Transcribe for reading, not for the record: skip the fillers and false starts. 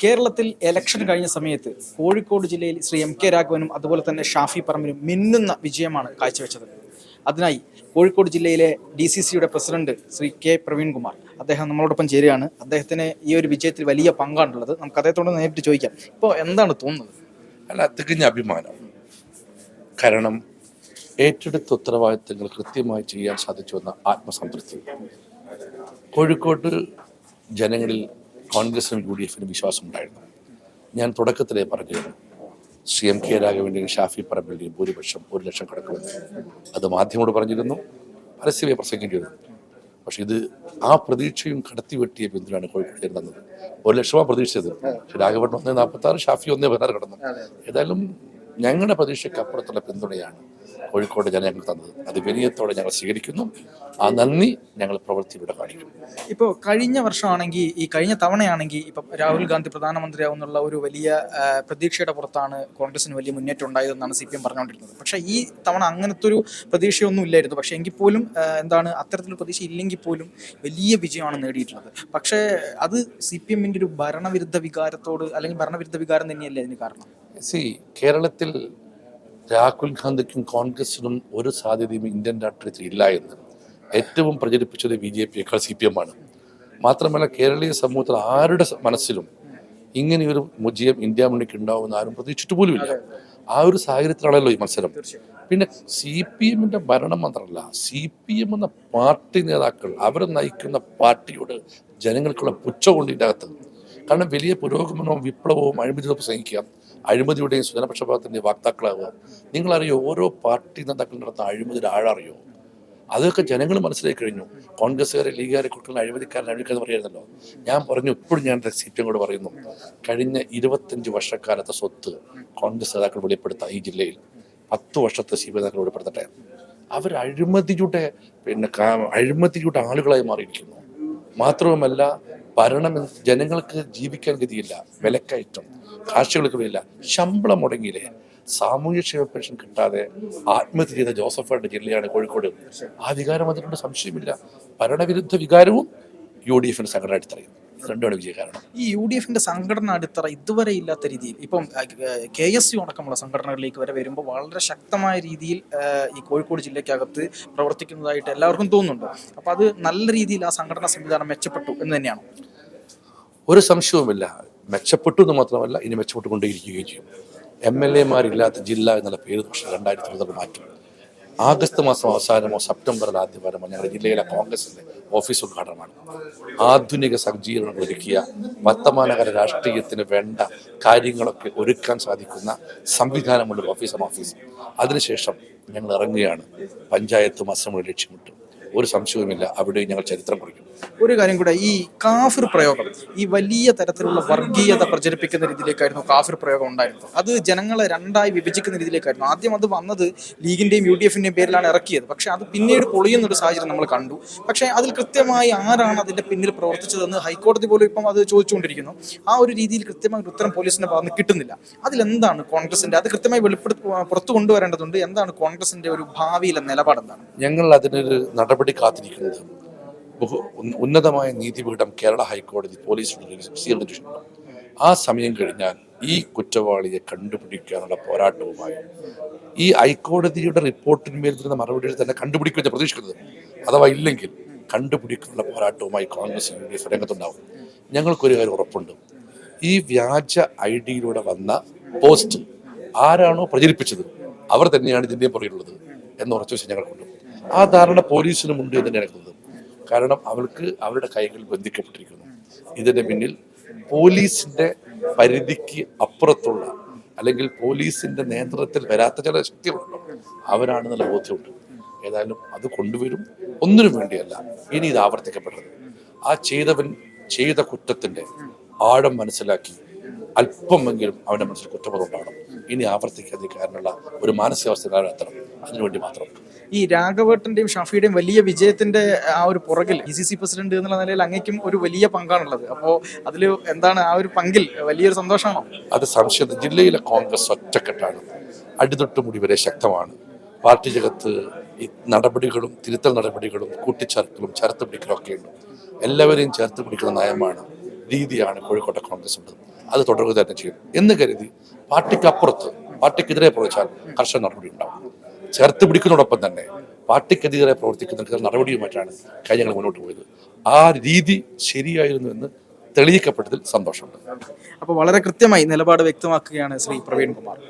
കേരളത്തിൽ ഇലക്ഷൻ കഴിഞ്ഞ സമയത്ത് കോഴിക്കോട് ജില്ലയിൽ ശ്രീ എം.കെ. രാഘവനും അതുപോലെ തന്നെ ഷാഫി പറമ്പിലും മിന്നുന്ന വിജയമാണ് കാഴ്ചവെച്ചത്. അതിനായി കോഴിക്കോട് ജില്ലയിലെ DCCയുടെ പ്രസിഡന്റ് ശ്രീ കെ പ്രവീൺകുമാർ അദ്ദേഹം നമ്മളോടൊപ്പം ചേരുകയാണ്. അദ്ദേഹത്തിന് ഈ ഒരു വിജയത്തിൽ വലിയ പങ്കാണുള്ളത്. നമുക്ക് അദ്ദേഹത്തോട് നേരിട്ട് ചോദിക്കാം. ഇപ്പോൾ എന്താണ് തോന്നുന്നത്? അല്ല, തികഞ്ഞ അഭിമാനം. കാരണം ഏറ്റെടുത്ത ഉത്തരവാദിത്തങ്ങൾ കൃത്യമായി ചെയ്യാൻ സാധിച്ചു എന്ന ആത്മസംതൃപ്തി. കോഴിക്കോട് ജനങ്ങളിൽ കോൺഗ്രസിനും UDFനും വിശ്വാസമുണ്ടായിരുന്നു. ഞാൻ തുടക്കത്തിലേ പറഞ്ഞിരുന്നു, ശ്രീ എം.കെ. രാഘവൻ്റെയും ഷാഫി പറമ്പിൻ്റെയും ഭൂരിപക്ഷം 1 ലക്ഷം കടക്കുമെന്ന്. അത് മാധ്യമോട് പറഞ്ഞിരുന്നു, പരസ്യമായി പ്രസംഗിച്ചിരുന്നു. പക്ഷെ ഇത് ആ പ്രതീക്ഷയും കടത്തിവെട്ടിയ പിന്തുണയാണ് കോഴിക്കോട് ജനത തന്നത്. 1 ലക്ഷമാണ് പ്രതീക്ഷിച്ചത്. രാഘവൻ 1.46, ഷാഫി 1.16 കടന്നു. ഏതായാലും ഞങ്ങളുടെ പ്രതീക്ഷയ്ക്ക് അപ്പുറത്തുള്ള പിന്തുണയാണ് കോഴിക്കോട് ജനം ഞങ്ങൾ തന്നത്. അത് വിനയത്തോടെ ഞങ്ങൾ സ്വീകരിക്കുന്നു. ആ നന്ദി ഞങ്ങൾ പ്രവൃത്തിയിലൂടെ കാണിക്കും. ഇപ്പോൾ കഴിഞ്ഞ വർഷമാണെങ്കിൽ കഴിഞ്ഞ തവണയാണെങ്കിൽ ഇപ്പം രാഹുൽ ഗാന്ധി പ്രധാനമന്ത്രിയാവുന്നുള്ള ഒരു വലിയ പ്രതീക്ഷയുടെ പുറത്താണ് കോൺഗ്രസിന് വലിയ മുന്നേറ്റം ഉണ്ടായതെന്നാണ് CPM പറഞ്ഞുകൊണ്ടിരുന്നത്. പക്ഷേ ഈ തവണ അങ്ങനത്തെ ഒരു പ്രതീക്ഷയൊന്നും ഇല്ലായിരുന്നു. പക്ഷേ എങ്കിൽ പോലും അത്തരത്തിലൊരു പ്രതീക്ഷ ഇല്ലെങ്കിൽ പോലും വലിയ വിജയമാണ് നേടിയിട്ടുള്ളത്. പക്ഷേ അത് CPMന്റെ ഒരു ഭരണവിരുദ്ധ വികാരത്തോട് അല്ലെങ്കിൽ ഭരണവിരുദ്ധ വികാരം തന്നെയല്ലേ അതിന് കാരണം? കേരളത്തിൽ രാഹുൽ ഗാന്ധിക്കും കോൺഗ്രസിനും ഒരു സാധ്യതയും ഇന്ത്യൻ രാഷ്ട്രീയത്തിൽ ഇല്ല എന്ന് ഏറ്റവും പ്രചരിപ്പിച്ചത് BJPയേക്കാൾ CPM ആണ്. മാത്രമല്ല, കേരളീയ സമൂഹത്തിൽ ആരുടെ മനസ്സിലും ഇങ്ങനെയൊരു വിജയം ഇന്ത്യ മുന്നണിക്ക് ഉണ്ടാവുമെന്ന് ആരും പ്രതീക്ഷിച്ചിട്ട് പോലുമില്ല. ആ ഒരു സാഹചര്യത്തിലാണല്ലോ ഈ മത്സരം. പിന്നെ CPMന്റെ ഭരണം മാത്രമല്ല, CPM എന്ന പാർട്ടി നേതാക്കൾ അവർ നയിക്കുന്ന പാർട്ടിയോട് ജനങ്ങൾക്കുള്ള പുച്ഛമുണ്ട് ഇതിൻ്റെ അകത്ത്. കാരണം വലിയ പുരോഗമനവും വിപ്ലവവും അഴിമതിയും പ്രസംഗിക്കുക, അഴിമതിയുടെയും സ്വജനപക്ഷപാതത്തിൻ്റെയും വാക്താക്കളാവുക. നിങ്ങളറിയോ, ഓരോ പാർട്ടി നേതാക്കൾ നടത്തുന്ന അഴിമതിയുടെ ആഴറിയോ? അതൊക്കെ ജനങ്ങൾ മനസ്സിലാക്കി കഴിഞ്ഞു. കോൺഗ്രസ്സുകാരെ, ലീഗുകാരെ കൊടുക്കുന്ന അഴിമതിക്കാരെന്ന് പറയുന്നല്ലോ. ഞാൻ പറഞ്ഞു, ഇപ്പോഴും ഞാൻ CPM കൂടെ പറയുന്നു, കഴിഞ്ഞ 25 വർഷക്കാലത്തെ സ്വത്ത് കോൺഗ്രസ് നേതാക്കൾ വെളിപ്പെടുത്താം. ഈ ജില്ലയിൽ 10 വർഷത്തെ CPM നേതാക്കൾ വെളിപ്പെടുത്തട്ടെ. അവർ അഴിമതിയുടെ ആളുകളായി മാറിയിരിക്കുന്നു. മാത്രവുമല്ല, ഭരണം ജനങ്ങൾക്ക് ജീവിക്കാൻ ഗതിയില്ല, വിലക്കയറ്റം, കാർഷികൾക്ക് വില, ശമ്പളം മുടങ്ങിയില്ലേ, സാമൂഹ്യക്ഷേമ പെൻഷൻ കിട്ടാതെ ആത്മഹത്യ ചെയ്ത ജോസഫായിട്ട് ജില്ലയാണ് കോഴിക്കോട്. ആ വികാരം അതിനോട് സംശയമില്ല. ഭരണവിരുദ്ധ വികാരവും UDFന്റെ സംഘടന അടിത്തറയും, രണ്ടാണ് വിജയ കാരണം. ഈ UDFന്റെ സംഘടന അടിത്തറ ഇതുവരെ ഇല്ലാത്ത രീതിയിൽ ഇപ്പം KSU അടക്കമുള്ള സംഘടനകളിലേക്ക് വരെ വരുമ്പോൾ വളരെ ശക്തമായ രീതിയിൽ ഈ കോഴിക്കോട് ജില്ലയ്ക്കകത്ത് പ്രവർത്തിക്കുന്നതായിട്ട് എല്ലാവർക്കും തോന്നുന്നുണ്ട്. അപ്പോൾ അത് നല്ല രീതിയിൽ ആ സംഘടനാ സംവിധാനം മെച്ചപ്പെട്ടു എന്ന് തന്നെയാണ്. ഒരു സംശയവുമില്ല, മെച്ചപ്പെട്ടു എന്ന് മാത്രമല്ല, ഇനി മെച്ചപ്പെട്ടുകൊണ്ടേയിരിക്കുകയും ചെയ്യും. MLA-മാരില്ലാത്ത ജില്ല എന്നുള്ള പേര് പക്ഷേ 2020 മാറ്റും. ആഗസ്റ്റ് മാസം അവസാനമോ സെപ്റ്റംബറിൽ ആദ്യവാരമോ ഞങ്ങളുടെ ജില്ലയിലെ കോൺഗ്രസിന്റെ ഓഫീസ് ഉദ്ഘാടനമാണ്. ആധുനിക സജ്ജീകരണങ്ങൾ ഒരുക്കിയ വർത്തമാനകാല രാഷ്ട്രീയത്തിന് വേണ്ട കാര്യങ്ങളൊക്കെ ഒരുക്കാൻ സാധിക്കുന്ന സംവിധാനമുള്ള ഓഫീസ്. അതിനുശേഷം ഞങ്ങൾ ഇറങ്ങുകയാണ്. പഞ്ചായത്തും അസംബ്ലി ലക്ഷ്യമിട്ടു. ഒരു സംശയവുമില്ല, അവിടെ ഞങ്ങൾ ചരിത്രം കുറിക്കും. ഒരു കാര്യം കൂടെ, ഈ കാഫിർ പ്രയോഗം ഈ വലിയ തരത്തിലുള്ള വർഗീയത പ്രചരിപ്പിക്കുന്ന രീതിയിലേക്കായിരുന്നു കാഫിർ പ്രയോഗം ഉണ്ടായിരുന്നത്. അത് ജനങ്ങളെ രണ്ടായി വിഭജിക്കുന്ന രീതിയിലേക്കായിരുന്നു. ആദ്യം അത് വന്നത് ലീഗിന്റെയും UDFന്റെയും പേരിലാണ് ഇറക്കിയത്. പക്ഷെ അത് പിന്നീട് പൊളിയുന്നൊരു സാഹചര്യം നമ്മൾ കണ്ടു. പക്ഷേ അതിൽ കൃത്യമായി ആരാണ് അതിന്റെ പിന്നിൽ പ്രവർത്തിച്ചതെന്ന് ഹൈക്കോടതി പോലും ഇപ്പം അത് ചോദിച്ചുകൊണ്ടിരിക്കുന്നു. ആ ഒരു രീതിയിൽ കൃത്യമായ ഒരു ഉത്തരം പോലീസിന്റെ ഭാഗത്ത് കിട്ടുന്നില്ല. അതിലെന്താണ് കോൺഗ്രസിന്റെ, അത് കൃത്യമായി പുറത്തു കൊണ്ടുവരേണ്ടതുണ്ട്. എന്താണ് കോൺഗ്രസിന്റെ ഒരു ഭാവിയിലെ നിലപാട്? എന്താണ് ഞങ്ങൾ അതിനൊരു നടപടി കാത്തിരിക്കുന്നത്? ഉന്നതമായ നീതിപീഠം കേരള ഹൈക്കോടതി പോലീസിനോട് സ്വീകരിച്ചിട്ടുണ്ട്. ആ സമയം കഴിഞ്ഞാൽ ഈ കുറ്റവാളിയെ കണ്ടുപിടിക്കാനുള്ള പോരാട്ടവുമായി ഈ ഹൈക്കോടതിയുടെ റിപ്പോർട്ടിന്മേൽ വരുന്ന മറുപടിയിൽ തന്നെ കണ്ടുപിടിക്കുമെന്ന് പ്രതീക്ഷിക്കുന്നത്. അഥവാ ഇല്ലെങ്കിൽ കണ്ടുപിടിക്കാനുള്ള പോരാട്ടവുമായി കോൺഗ്രസ് UDF രംഗത്തുണ്ടാവും. ഞങ്ങൾക്കൊരു കാര്യം ഉറപ്പുണ്ട്, ഈ വ്യാജ ID-യിലൂടെ വന്ന പോസ്റ്റ് ആരാണോ പ്രചരിപ്പിച്ചത് അവർ തന്നെയാണ് ഇതിൻ്റെയും പുറകിലുള്ളത് എന്ന് ഉറച്ചു വെച്ച് ഞങ്ങൾക്കുണ്ട്. ആ ധാരണ പോലീസിനുമുണ്ട് എന്ന് തന്നെയാണ് കരുതുന്നത്. കാരണം അവരുടെ കൈകൾ ബന്ധിക്കപ്പെട്ടിരിക്കുന്നു. ഇതിന്റെ പിന്നിൽ പോലീസിന്റെ പരിധിക്ക് അപ്പുറത്തുള്ള, അല്ലെങ്കിൽ പോലീസിന്റെ നിയന്ത്രണത്തിൽ വരാത്ത ചില ശക്തികളുണ്ടോ, അവരാണെന്നുള്ള ബോധ്യമുണ്ട്. ഏതായാലും അത് കൊണ്ടുവരും. ഒന്നിനു വേണ്ടിയല്ല, ഇനി ഇത് ആവർത്തിക്കപ്പെട്ടത്. ആ ചെയ്തവൻ ചെയ്ത കുറ്റത്തിന്റെ ആഴം മനസ്സിലാക്കി അല്പമെങ്കിലും അവന്റെ മനസ്സിൽ കുറ്റബോധം ഉണ്ടാകണം. ഇനി ആവർത്തിക്കാതിരിക്കാനുള്ള ഒരു മാനസികാവസ്ഥ എത്തണം. അതിനുവേണ്ടി മാത്രം. ഈ രാഘവേട്ടന്റെയും ഷാഫിയുടെയും വലിയ വിജയത്തിന്റെ ആ ഒരു പുറകിൽ DCC പ്രസിഡന്റ് എന്നുള്ള നിലയിൽ അങ്ങേക്കും ഒരു വലിയ പങ്കാണുള്ളത്. അപ്പോൾ അതിൽ എന്താണ് ആ ഒരു പങ്കിൽ വലിയൊരു സന്തോഷമാണോ? അത് സംശയം. ജില്ലയിലെ കോൺഗ്രസ് ഒറ്റക്കെട്ടാണ്, അടിതൊട്ടുമുടി വരെ ശക്തമാണ്. പാർട്ടി ജഗത്ത് ഈ നടപടികളും തിരുത്തൽ നടപടികളും കൂട്ടിച്ചേർക്കലും ചേർത്ത് പിടിക്കലും ഒക്കെയുണ്ട്. എല്ലാവരെയും ചേർത്ത് പിടിക്കുന്ന നയമാണ് രീതിയാണ് കോഴിക്കോട്ടെ കോൺഗ്രസ് ഉള്ളത്. അത് തുടരുക തന്നെ ചെയ്യും എന്ന് കരുതി പാർട്ടിക്കപ്പുറത്ത് പാർട്ടിക്കെതിരെ പ്രവർത്തിച്ചാൽ കർശന നടപടി ഉണ്ടാവും. ചേർത്ത് പിടിക്കുന്നതോടൊപ്പം തന്നെ പാർട്ടിക്കെതിരെ പ്രവർത്തിക്കുന്ന നടപടിയുമായിട്ടാണ് കാര്യങ്ങൾ മുന്നോട്ട് പോയത്. ആ രീതി ശരിയായിരുന്നു എന്ന് തെളിയിക്കപ്പെട്ടതിൽ സന്തോഷമുണ്ട്. അപ്പോൾ വളരെ കൃത്യമായി നിലപാട് വ്യക്തമാക്കുകയാണ് ശ്രീ പ്രവീൺ കുമാർ.